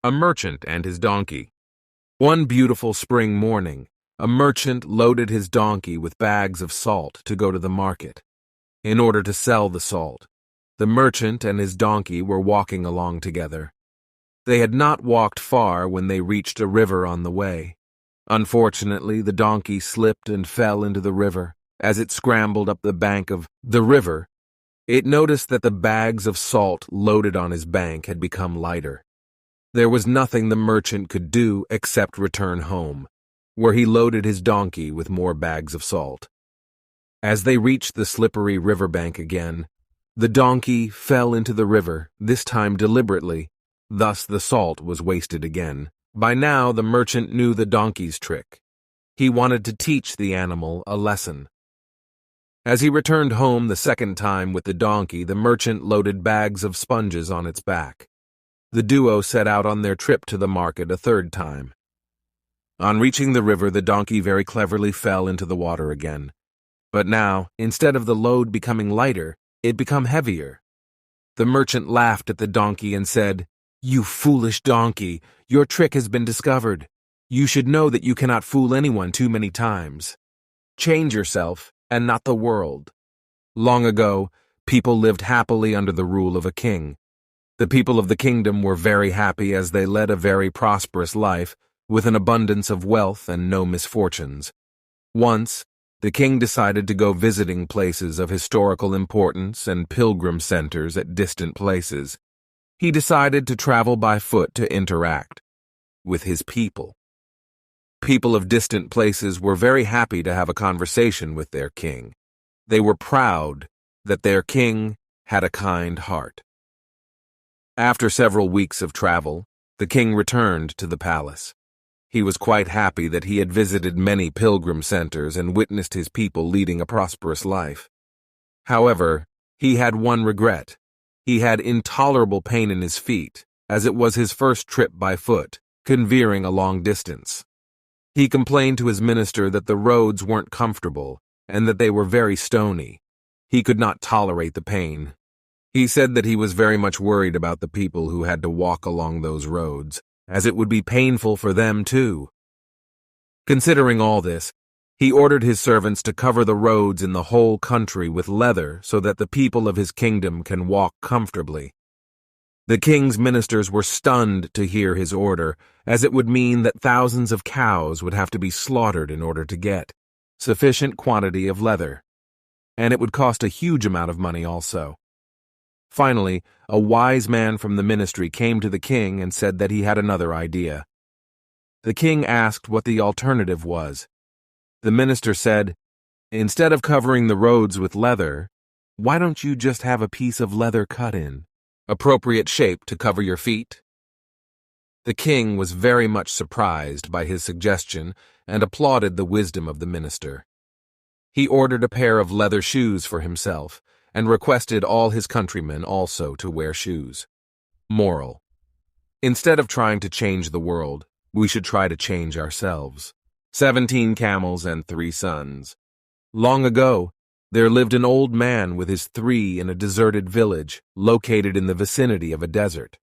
A merchant and his donkey. One beautiful spring morning, a merchant loaded his donkey with bags of salt to go to the market. In order to sell the salt, the merchant and his donkey were walking along together. They had not walked far when they reached a river on the way. Unfortunately, the donkey slipped and fell into the river. As it scrambled up the bank of the river, it noticed that the bags of salt loaded on his bank had become lighter. There was nothing the merchant could do except return home, where he loaded his donkey with more bags of salt. As they reached the slippery riverbank again, the donkey fell into the river, this time deliberately. Thus the salt was wasted again. By now the merchant knew the donkey's trick. He wanted to teach the animal a lesson. As he returned home the second time with the donkey, the merchant loaded bags of sponges on its back. The duo set out on their trip to the market a third time. On reaching the river, the donkey very cleverly fell into the water again. But now, instead of the load becoming lighter, it became heavier. The merchant laughed at the donkey and said, "You foolish donkey, your trick has been discovered. You should know that you cannot fool anyone too many times. Change yourself, and not the world." Long ago, people lived happily under the rule of a king. The people of the kingdom were very happy as they led a very prosperous life, with an abundance of wealth and no misfortunes. Once, the king decided to go visiting places of historical importance and pilgrim centers at distant places. He decided to travel by foot to interact with his people. People of distant places were very happy to have a conversation with their king. They were proud that their king had a kind heart. After several weeks of travel, the king returned to the palace. He was quite happy that he had visited many pilgrim centers and witnessed his people leading a prosperous life. However, he had one regret. He had intolerable pain in his feet, as it was his first trip by foot, conveying a long distance. He complained to his minister that the roads weren't comfortable and that they were very stony. He could not tolerate the pain. He said that he was very much worried about the people who had to walk along those roads, as it would be painful for them too. Considering all this, he ordered his servants to cover the roads in the whole country with leather so that the people of his kingdom can walk comfortably. The king's ministers were stunned to hear his order, as it would mean that thousands of cows would have to be slaughtered in order to get sufficient quantity of leather, and it would cost a huge amount of money also. Finally, a wise man from the ministry came to the king and said that he had another idea. The king asked what the alternative was. The minister said, "Instead of covering the roads with leather, why don't you just have a piece of leather cut in, appropriate shape to cover your feet?" The king was very much surprised by his suggestion and applauded the wisdom of the minister. He ordered a pair of leather shoes for himself and requested all his countrymen also to wear shoes. Moral: instead of trying to change the world, we should try to change ourselves. 17 camels and 3 sons. Long ago, there lived an old man with his 3 in a deserted village located in the vicinity of a desert.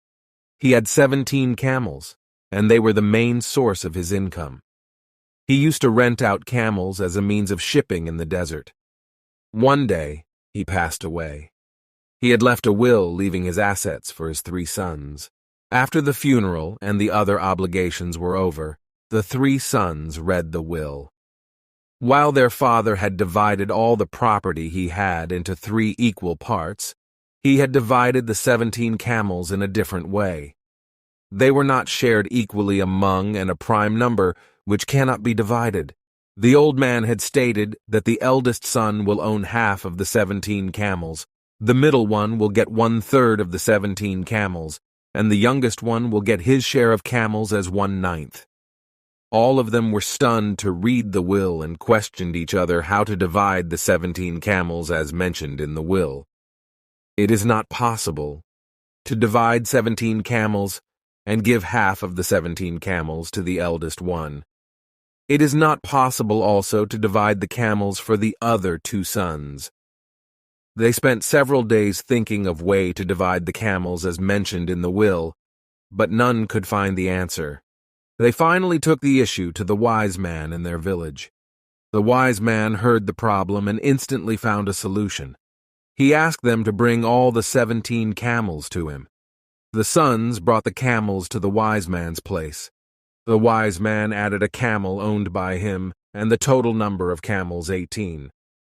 He had 17 camels, and they were the main source of his income. He used to rent out camels as a means of shipping in the desert. One day, he passed away. He had left a will leaving his assets for his 3 sons. After the funeral and the other obligations were over, the 3 sons read the will. While their father had divided all the property he had into 3 equal parts, he had divided the 17 camels in a different way. They were not shared equally among and a prime number which cannot be divided. The old man had stated that the eldest son will own half of the 17 camels, the middle one will get 1/3 of the 17 camels, and the youngest one will get his share of camels as 1/9. All of them were stunned to read the will and questioned each other how to divide the 17 camels as mentioned in the will. It is not possible to divide 17 camels and give half of the 17 camels to the eldest one. It is not possible also to divide the camels for the other 2 sons. They spent several days thinking of way to divide the camels as mentioned in the will, but none could find the answer. They finally took the issue to the wise man in their village. The wise man heard the problem and instantly found a solution. He asked them to bring all the 17 camels to him. The sons brought the camels to the wise man's place. The wise man added a camel owned by him, and the total number of camels 18.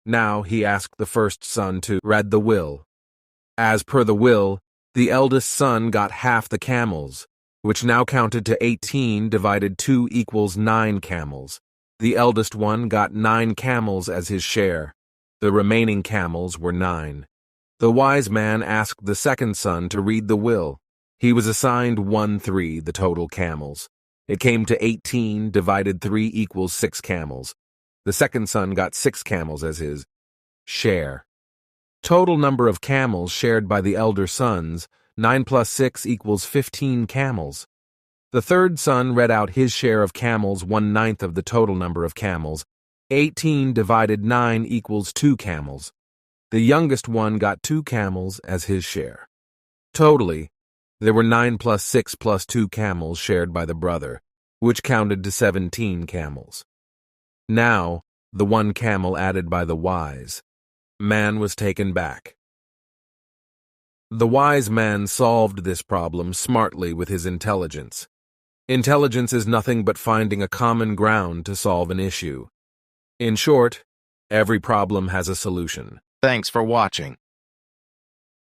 Now he asked the first son to read the will. As per the will, the eldest son got half the camels, which now counted to 18 divided 2 equals 9 camels. The eldest one got 9 camels as his share. The remaining camels were 9. The wise man asked the second son to read the will. He was assigned 1/3 the total camels. It came to 18 divided 3 equals 6 camels. The second son got 6 camels as his share. Total number of camels shared by the elder sons, 9 plus 6 equals 15 camels. The third son read out his share of camels 1/9 of the total number of camels. 18 divided 9 equals 2 camels. The youngest one got 2 camels as his share. Totally, there were 9 plus 6 plus 2 camels shared by the brother, which counted to 17 camels. Now, the 1 camel added by the wise man was taken back. The wise man solved this problem smartly with his intelligence. Intelligence is nothing but finding a common ground to solve an issue. In short, every problem has a solution. Thanks for watching.